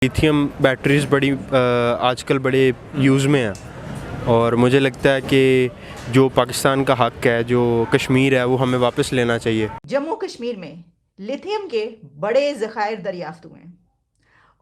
Lithium batteries बड़ी आजकल बड़े यूज़ में हैं और मुझे लगता है कि जो पाकिस्तान का हक है, जो कश्मीर है, वो हमें वापस लेना चाहिए। जम्मू कश्मीर में लिथियम के बड़े ज़खायर दरियाफ्त हुए हैं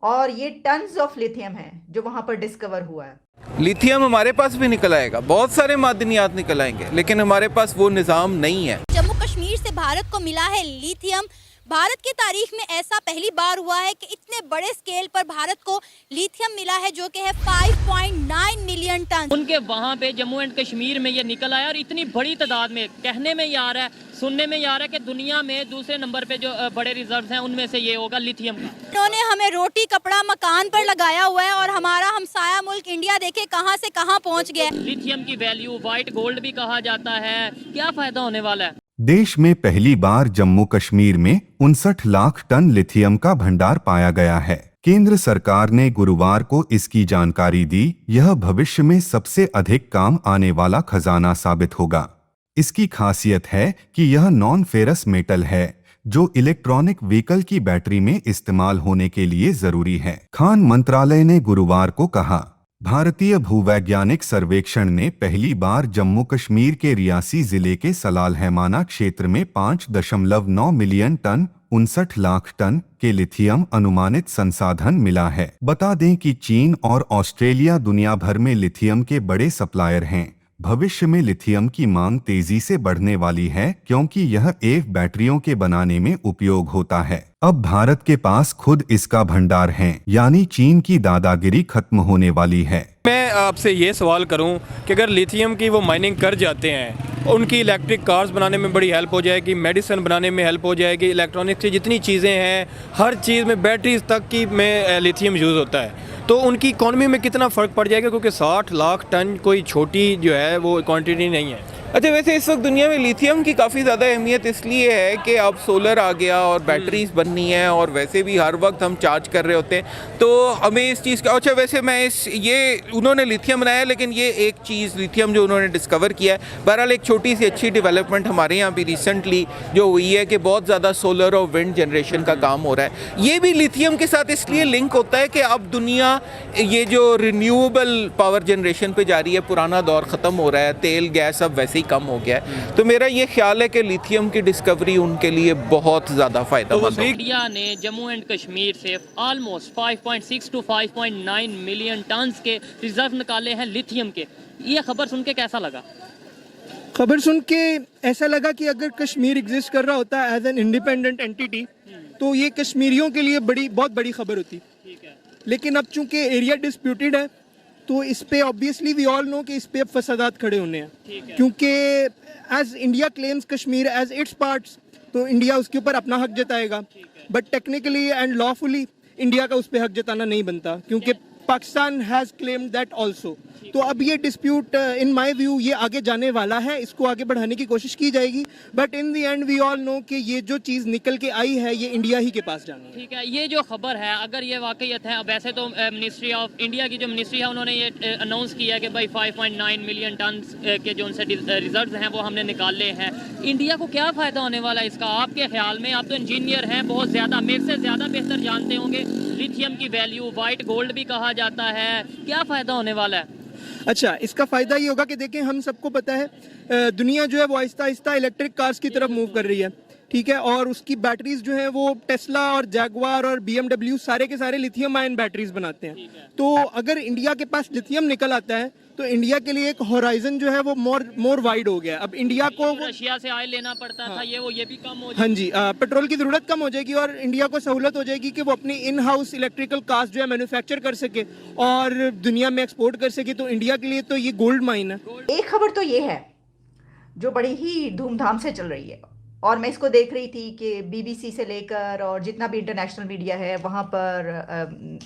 और ये टन्स ऑफ लिथियम है जो वहाँ पर डिस्कवर हुआ है। लिथियम हमारे पास भी निकल आएगा, बहुत सारे मादनियात निकल आएंगे, लेकिन हमारे पास वो निज़ाम नहीं है। जम्मू कश्मीर से भारत को मिला है लिथियम। भारत की तारीख में ऐसा पहली बार हुआ है कि इतने बड़े स्केल पर भारत को लिथियम मिला है, जो कि है 5.9 मिलियन टन। उनके वहाँ पे जम्मू एंड कश्मीर में ये निकल आया और इतनी बड़ी तादाद में, कहने में ये आ रहा है, सुनने में ये आ रहा है कि दुनिया में दूसरे नंबर पे जो बड़े रिजर्व्स हैं उनमें से ये होगा लिथियम का। इन्होंने हमें रोटी कपड़ा मकान पर लगाया हुआ है और हमारा हमसाया मुल्क इंडिया देखे कहां से कहां पहुंच गया। लिथियम की वैल्यू व्हाइट गोल्ड भी कहा जाता है। क्या फायदा होने वाला है? देश में पहली बार जम्मू कश्मीर में 59 लाख टन लिथियम का भंडार पाया गया है। केंद्र सरकार ने गुरुवार को इसकी जानकारी दी। यह भविष्य में सबसे अधिक काम आने वाला खजाना साबित होगा। इसकी खासियत है कि यह नॉन फेरस मेटल है, जो इलेक्ट्रॉनिक व्हीकल की बैटरी में इस्तेमाल होने के लिए जरूरी है। खान मंत्रालय ने गुरुवार को कहा, भारतीय भूवैज्ञानिक सर्वेक्षण ने पहली बार जम्मू कश्मीर के रियासी जिले के सलाल हैमाना क्षेत्र में 5.9 मिलियन टन 59 लाख टन के लिथियम अनुमानित संसाधन मिला है। बता दें कि चीन और ऑस्ट्रेलिया दुनिया भर में लिथियम के बड़े सप्लायर हैं। भविष्य में लिथियम की मांग तेजी से बढ़ने वाली है, क्योंकि यह एफ बैटरियों के बनाने में उपयोग होता है। अब भारत के पास खुद इसका भंडार है, यानी चीन की दादागिरी खत्म होने वाली है। मैं आपसे ये सवाल करूं कि अगर लिथियम की वो माइनिंग कर जाते हैं, उनकी इलेक्ट्रिक कार्स बनाने में बड़ी हेल्प हो जाएगी, मेडिसिन बनाने में हेल्प हो जाएगी, इलेक्ट्रॉनिक्स की जितनी चीज़ें हैं, हर चीज़ में, बैटरीज तक की में लिथियम यूज़ होता है, तो उनकी इकॉनमी में कितना फ़र्क पड़ जाएगा, क्योंकि 60 लाख टन कोई छोटी जो है वो क्वांटिटी नहीं है। अच्छा, वैसे इस वक्त दुनिया में लिथियम की काफ़ी ज़्यादा अहमियत इसलिए है कि अब सोलर आ गया और बैटरीज बननी है, और वैसे भी हर वक्त हम चार्ज कर रहे होते हैं, तो हमें इस चीज़ का, अच्छा वैसे मैं ये उन्होंने लिथियम बनाया, लेकिन ये एक चीज़ लिथियम जो उन्होंने डिस्कवर किया है, बहरहाल एक छोटी सी अच्छी डेवलपमेंट हमारे यहाँ भी रिसेंटली जो हुई है कि बहुत ज़्यादा सोलर और विंड जनरेशन का काम हो रहा है। ये भी लिथियम के साथ इसलिए लिंक होता है कि अब दुनिया ये जो रिन्यूएबल पावर जनरेशन पे जा रही है, पुराना दौर ख़त्म हो रहा है, तेल गैस अब वैसे कम हो गया है, तो मेरा ये ख्याल है कि लिथियम की डिस्कवरी उनके लिए बहुत ज़्यादा फायदेमंद है। इंडिया ने जम्मू एंड कश्मीर से ऑलमोस्ट 5.6 to 5.9 मिलियन टन के रिजर्व निकाले हैं लिथियम के। ये खबर सुन के कैसा लगा? खबर सुन के ऐसा लगा कि अगर कश्मीर एग्जिस्ट कर रहा होता एज एन इंडिपेंडेंट एंटिटी, तो ये कश्मीरियों के लिए बहुत बड़ी खबर होती। लेकिन अब चूंकि एरिया डिस्प्यूटेड है, तो इस पे ऑब्वियसली वी ऑल नो कि इस पे अब फसादात खड़े होने हैं, क्योंकि as India claims Kashmir as its parts, तो इंडिया उसके ऊपर अपना हक जताएगा, but technically and lawfully India का उस पर हक जताना नहीं बनता, क्योंकि Pakistan has claimed that also. तो अब ये डिस्प्यूट इन माय व्यू ये आगे जाने वाला है, इसको आगे बढ़ाने की कोशिश की जाएगी, but in the end we all know कि ये जो चीज़ निकल के आई है ये इंडिया ही के पास जानी है। ठीक है, ये जो खबर है अगर ये वाकईयत है, वैसे तो मिनिस्ट्री ऑफ इंडिया की जो मिनिस्ट्री है उन्होंने ये अनाउंस किया है कि भाई 5.9 मिलियन टन के जो उनसे रिजर्व हैं वो हमने निकाले हैं। इंडिया को क्या फ़ायदा होने वाला है इसका आपके ख्याल में? आप तो इंजीनियर हैं, बहुत ज़्यादा, मेरे से ज़्यादा बेहतर जानते होंगे। लिथियम की वैल्यू वाइट गोल्ड भी कहा जाता है, क्या फ़ायदा होने वाला है? अच्छा, इसका फ़ायदा ये होगा कि देखें, हम सबको पता है दुनिया जो है वो आहिस्ता आहिस्ता इलेक्ट्रिक कार्स की तरफ मूव कर रही है, ठीक है, और उसकी बैटरीज जो हैं वो टेस्ला और जैगवार और BMW सारे के सारे लिथियम आयन बैटरीज बनाते हैं। तो अगर इंडिया के पास लिथियम निकल आता है तो इंडिया के लिए एक होराइजन जो है वो मोर वाइड हो गया। अब इंडिया को रशिया से ऑयल लेना पड़ता था, ये भी कम हो जाएगी। हाँ जी, पेट्रोल की ज़रूरत कम हो जाएगी और इंडिया को सहूलत हो जाएगी कि वो अपनी इन हाउस इलेक्ट्रिकल कार्स जो है मैन्युफैक्चर कर सके और दुनिया में एक्सपोर्ट कर सके। तो इंडिया के लिए तो ये गोल्ड माइन है। एक खबर तो ये है जो बड़ी ही धूमधाम से चल रही है, और मैं इसको देख रही थी कि BBC से लेकर और जितना भी इंटरनेशनल मीडिया है वहाँ पर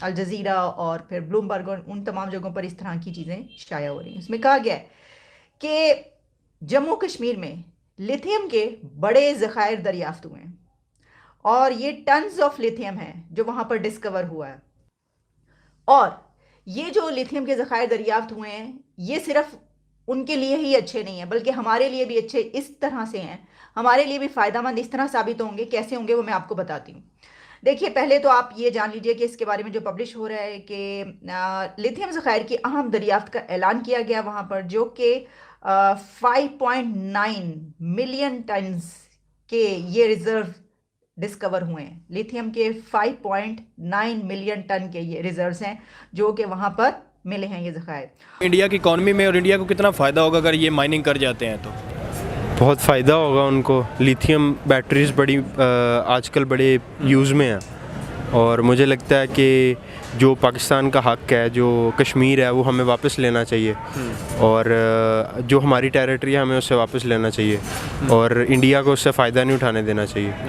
अल जज़ीरा और फिर ब्लूमबर्ग और उन तमाम जगहों पर इस तरह की चीज़ें शाया हो रही हैं। उसमें कहा गया है कि जम्मू कश्मीर में लिथियम के बड़े ज़खायर दरियाफ्त हुए हैं और ये टन्स ऑफ लिथियम है जो वहाँ पर डिस्कवर हुआ है। और ये जो लिथियम के ज़खायर दरियाफ्त हुए हैं ये सिर्फ उनके लिए ही अच्छे नहीं हैं, बल्कि हमारे लिए भी अच्छे इस तरह से हैं, हमारे लिए भी फ़ायदेमंद इस तरह साबित होंगे। कैसे होंगे वो मैं आपको बताती हूँ। देखिए, पहले तो आप ये जान लीजिए कि इसके बारे में जो पब्लिश हो रहा है कि लिथियम ज़खायर की अहम दरियाफ्त का ऐलान किया गया वहाँ पर, जो कि 5.9 मिलियन टन्स के ये रिजर्व डिस्कवर हुए हैं। लिथियम के 5.9 मिलियन टन के ये रिजर्व्स हैं जो कि वहाँ पर मिले हैं ये ज़खायर। इंडिया की इकॉनमी में और इंडिया को कितना फ़ायदा होगा अगर ये माइनिंग कर जाते हैं तो? बहुत फ़ायदा होगा उनको। लिथियम बैटरीज़ बड़ी आजकल बड़े यूज़ में हैं और मुझे लगता है कि जो पाकिस्तान का हक़ है, जो कश्मीर है, वो हमें वापस लेना चाहिए और जो हमारी टेरिटरी है हमें उससे वापस लेना चाहिए और इंडिया को उससे फ़ायदा नहीं उठाने देना चाहिए।